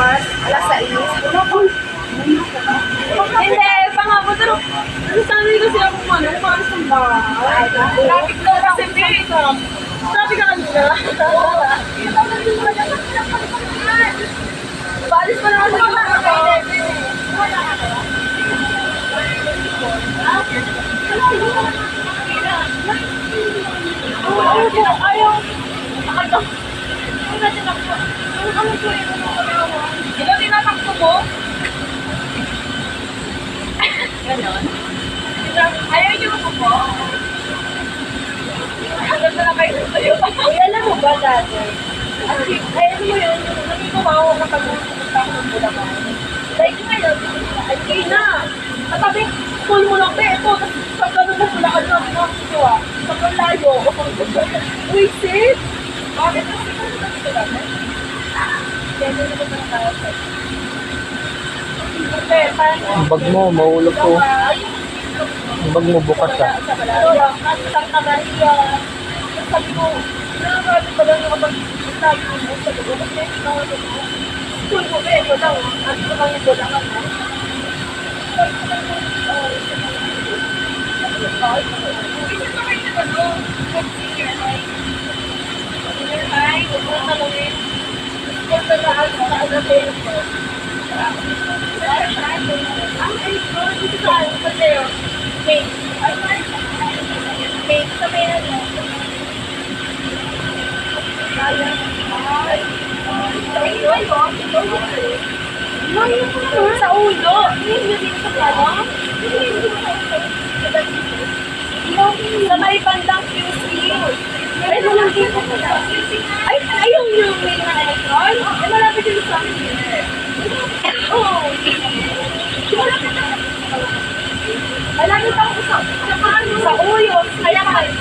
bukas, alas 6. Hindi, pangako, pero sabi kasi ako umalis ng bahay. Traffic daw kasi, sabi ka kanina. Paalis pa naman sa mga ayaw. Ikaw tinatakbo mo? Ganon? Ayaw niyo mo po? Hanggang na lang kayo sa'yo. Ay, alam mo ba dati? Ay, alam mo yun, nagigumawa ako kapag pumunta ako ng Bulacan. Like ngayon, ay kayo na. At sabi, school mo lang, ito, pag gano'n mo Bulacan lang, nakakagawa. Pag ang layo, uy, sis! Bakit? Ito lang, eh? Kaya hindi ko pa nakaya sa'yo. Ang bag mo, mahulog ko. Ang bag mo bukas ah. Santa Maria. Sabi ko, nakakali pa lang yung kapag sabi ko mo sa dugo. Kasi nakakali ko. School mo ba ito daw? At ito lang yung Bulacan mo. Senior high, huwag mo talungin. Huwag mo talungin sa agatin ko. Sa ulo. Sa may bandang QC. Ay, walang dito ko na. Ay, yung main na electron? Ay, malapit yung sa amin. Oo. Malapit ako sa ulo. Kaya nga, ano?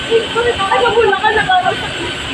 Ay, wala ka nag-aral sa QC.